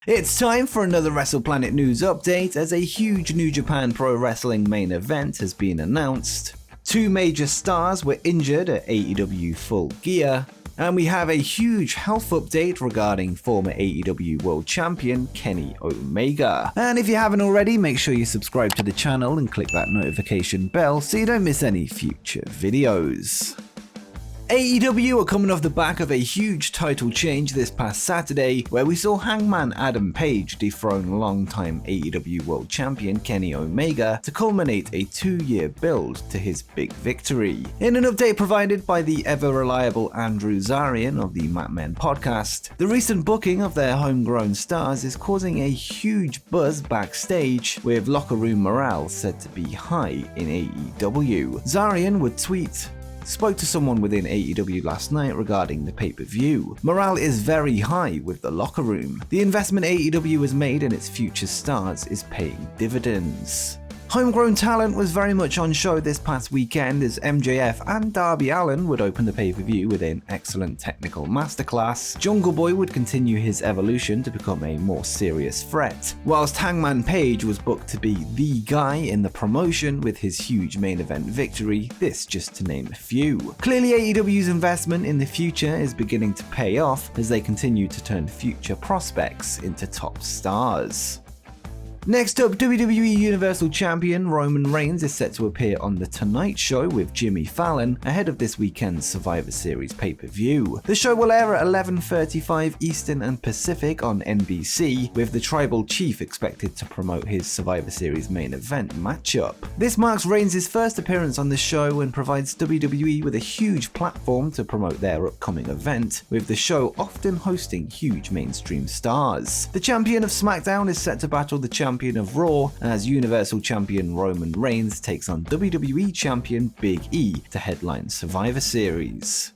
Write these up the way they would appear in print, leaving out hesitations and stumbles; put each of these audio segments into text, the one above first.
It's time for another WrestlePlanet news update as a huge New Japan Pro Wrestling main event has been announced. Two major stars were injured at AEW Full Gear, and we have a huge health update regarding former AEW World Champion Kenny Omega. And if you haven't already, make sure you subscribe to the channel and click that notification bell so you don't miss any future videos. AEW are coming off the back of a huge title change this past Saturday, where we saw Hangman Adam Page dethrone longtime AEW World Champion Kenny Omega to culminate a 2-year build to his big victory. In an update provided by the ever-reliable Andrew Zarian of the Mat Men podcast, the recent booking of their homegrown stars is causing a huge buzz backstage, with locker room morale said to be high in AEW. Zarian would tweet, "Spoke to someone within AEW last night regarding the pay-per-view. Morale is very high with the locker room. The investment AEW has made in its future stars is paying dividends." Homegrown talent was very much on show this past weekend as MJF and Darby Allin would open the pay-per-view with an excellent technical masterclass. Jungle Boy would continue his evolution to become a more serious threat, whilst Hangman Page was booked to be the guy in the promotion with his huge main event victory, this just to name a few. Clearly AEW's investment in the future is beginning to pay off as they continue to turn future prospects into top stars. Next up, WWE Universal Champion Roman Reigns is set to appear on The Tonight Show with Jimmy Fallon ahead of this weekend's Survivor Series pay-per-view. The show will air at 11:35 Eastern and Pacific on NBC, with the Tribal Chief expected to promote his Survivor Series main event matchup. This marks Reigns' first appearance on the show and provides WWE with a huge platform to promote their upcoming event, with the show often hosting huge mainstream stars. The champion of SmackDown is set to battle the champion of Raw as Universal Champion Roman Reigns takes on WWE Champion Big E to headline Survivor Series.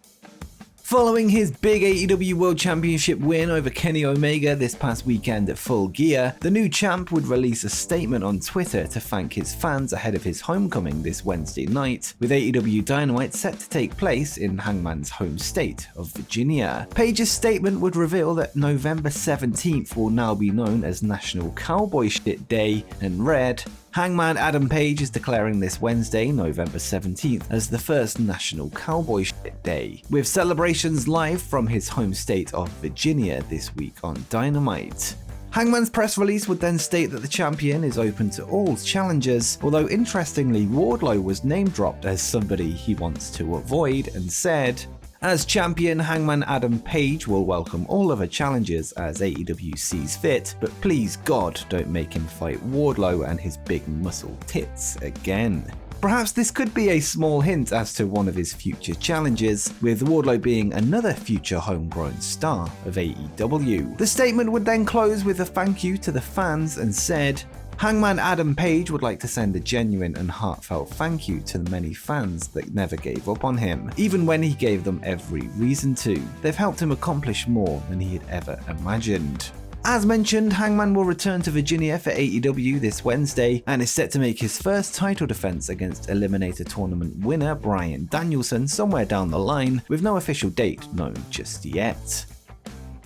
Following his big AEW World Championship win over Kenny Omega this past weekend at Full Gear, the new champ would release a statement on Twitter to thank his fans ahead of his homecoming this Wednesday night, with AEW Dynamite set to take place in Hangman's home state of Virginia. Page's statement would reveal that November 17th will now be known as National Cowboy Shit Day and read, "Hangman Adam Page is declaring this Wednesday, November 17th, as the first National Cowboy Shit Day, with celebrations live from his home state of Virginia this week on Dynamite." Hangman's press release would then state that the champion is open to all challengers, although interestingly Wardlow was name-dropped as somebody he wants to avoid and said, "As champion, Hangman Adam Page will welcome all other challengers as AEW sees fit, but please God don't make him fight Wardlow and his big muscle tits again." Perhaps this could be a small hint as to one of his future challenges, with Wardlow being another future homegrown star of AEW. The statement would then close with a thank you to the fans and said, "Hangman Adam Page would like to send a genuine and heartfelt thank you to the many fans that never gave up on him, even when he gave them every reason to. They've helped him accomplish more than he had ever imagined." As mentioned, Hangman will return to Virginia for AEW this Wednesday and is set to make his first title defense against Eliminator Tournament winner Bryan Danielson somewhere down the line, with no official date known just yet.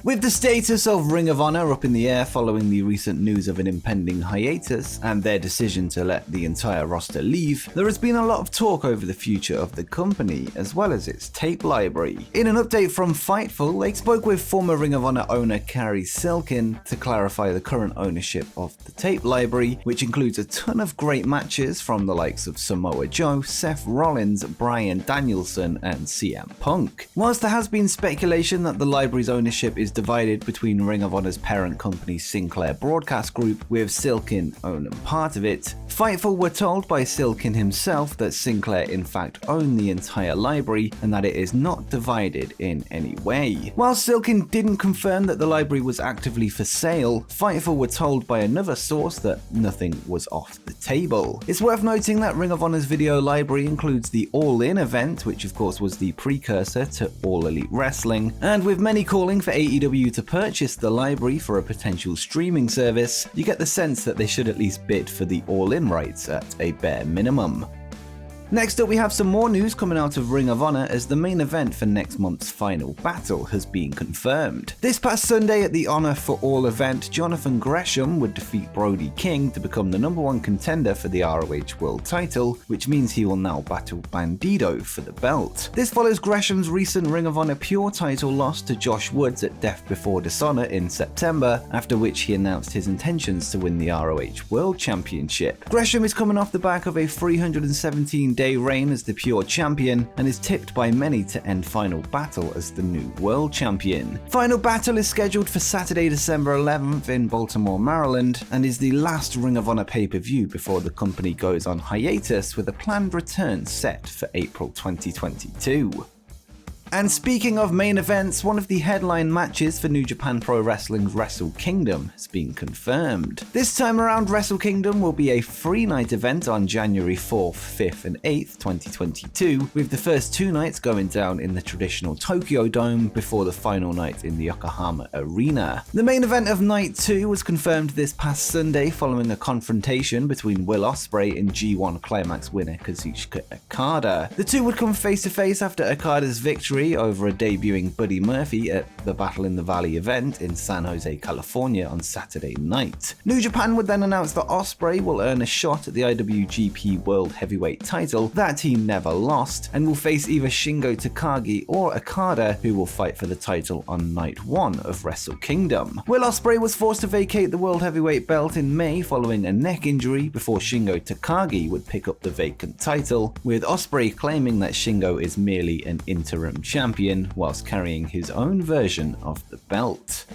With the status of Ring of Honor up in the air following the recent news of an impending hiatus and their decision to let the entire roster leave, there has been a lot of talk over the future of the company as well as its tape library. In an update from Fightful, they spoke with former Ring of Honor owner Carrie Silkin to clarify the current ownership of the tape library, which includes a ton of great matches from the likes of Samoa Joe, Seth Rollins, Bryan Danielson, and CM Punk. Whilst there has been speculation that the library's ownership is divided between Ring of Honor's parent company Sinclair Broadcast Group, with Silkin owning part of it, Fightful were told by Silkin himself that Sinclair in fact own the entire library and that it is not divided in any way. While Silkin didn't confirm that the library was actively for sale, Fightful were told by another source that nothing was off the table. It's worth noting that Ring of Honor's video library includes the All In event, which of course was the precursor to All Elite Wrestling, and with many calling for AEW to purchase the library for a potential streaming service, you get the sense that they should at least bid for the All In rights at a bare minimum. Next up, we have some more news coming out of Ring of Honor as the main event for next month's Final Battle has been confirmed. This past Sunday at the Honor for All event, Jonathan Gresham would defeat Brody King to become the #1 contender for the ROH World title, which means he will now battle Bandido for the belt. This follows Gresham's recent Ring of Honor Pure title loss to Josh Woods at Death Before Dishonor in September, after which he announced his intentions to win the ROH World Championship. Gresham is coming off the back of a 317-day reign as the Pure Champion and is tipped by many to end Final Battle as the new World Champion. Final Battle is scheduled for Saturday, December 11th in Baltimore, Maryland, and is the last Ring of Honor pay-per-view before the company goes on hiatus with a planned return set for April 2022. And speaking of main events, one of the headline matches for New Japan Pro Wrestling's Wrestle Kingdom has been confirmed. This time around, Wrestle Kingdom will be a 3-night event on January 4th, 5th and 8th, 2022, with the first 2 nights going down in the traditional Tokyo Dome before the final night in the Yokohama Arena. The main event of Night 2 was confirmed this past Sunday following a confrontation between Will Ospreay and G1 Climax winner Kazuchika Okada. The two would come face to face after Okada's victory over a debuting Buddy Murphy at the Battle in the Valley event in San Jose, California on Saturday night. New Japan would then announce that Ospreay will earn a shot at the IWGP World Heavyweight title that he never lost and will face either Shingo Takagi or Okada, who will fight for the title on Night 1 of Wrestle Kingdom. Will Ospreay was forced to vacate the World Heavyweight belt in May following a neck injury before Shingo Takagi would pick up the vacant title, with Ospreay claiming that Shingo is merely an interim champion whilst carrying his own version of the belt.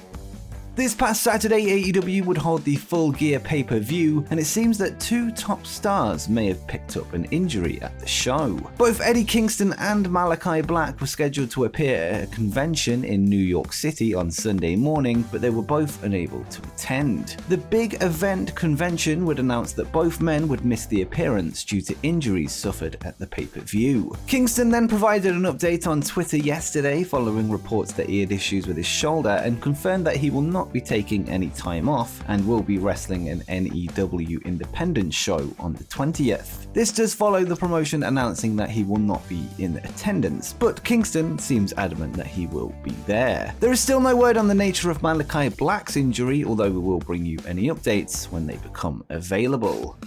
This past Saturday, AEW would hold the Full Gear pay-per-view, and it seems that 2 top stars may have picked up an injury at the show. Both Eddie Kingston and Malachi Black were scheduled to appear at a convention in New York City on Sunday morning, but they were both unable to attend. The big event convention would announce that both men would miss the appearance due to injuries suffered at the pay-per-view. Kingston then provided an update on Twitter yesterday following reports that he had issues with his shoulder and confirmed that he will not be taking any time off and will be wrestling an NEW independent show on the 20th. This does follow the promotion announcing that he will not be in attendance, but Kingston seems adamant that he will be there. There is still no word on the nature of Malachi Black's injury, although we will bring you any updates when they become available.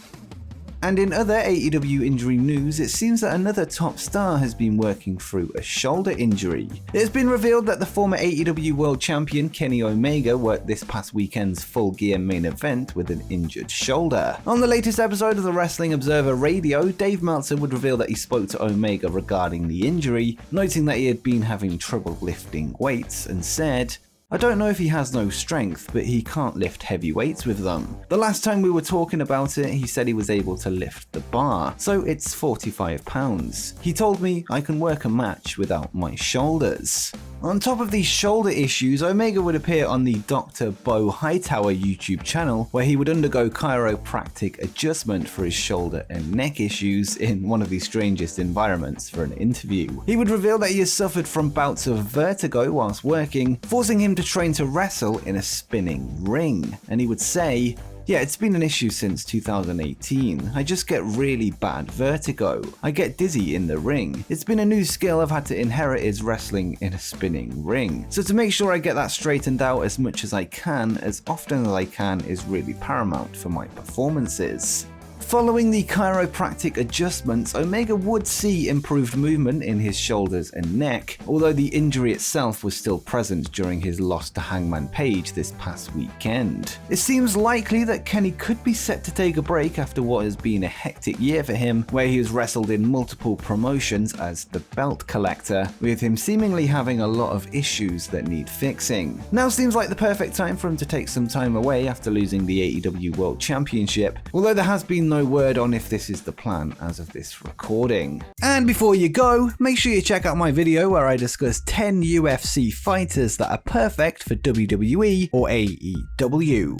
And in other AEW injury news, it seems that another top star has been working through a shoulder injury. It has been revealed that the former AEW World Champion Kenny Omega worked this past weekend's Full Gear main event with an injured shoulder. On the latest episode of the Wrestling Observer Radio, Dave Meltzer would reveal that he spoke to Omega regarding the injury, noting that he had been having trouble lifting weights, and said, "I don't know if he has no strength, but he can't lift heavy weights with them. The last time we were talking about it, he said he was able to lift the bar, so it's 45 pounds. He told me I can work a match without my shoulders." On top of these shoulder issues, Omega would appear on the Dr. Bo Hightower YouTube channel, where he would undergo chiropractic adjustment for his shoulder and neck issues in one of the strangest environments for an interview. He would reveal that he has suffered from bouts of vertigo whilst working, forcing him to train to wrestle in a spinning ring. And he would say, "Yeah, it's been an issue since 2018. I just get really bad vertigo. I get dizzy in the ring. It's been a new skill I've had to inherit, is wrestling in a spinning ring. So to make sure I get that straightened out as much as I can, as often as I can, is really paramount for my performances." Following the chiropractic adjustments, Omega would see improved movement in his shoulders and neck, although the injury itself was still present during his loss to Hangman Page this past weekend. It seems likely that Kenny could be set to take a break after what has been a hectic year for him, where he has wrestled in multiple promotions as the belt collector, with him seemingly having a lot of issues that need fixing. Now seems like the perfect time for him to take some time away after losing the AEW World Championship, although there has been no word on if this is the plan as of this recording. And before you go, make sure you check out my video where I discuss 10 UFC fighters that are perfect for WWE or AEW.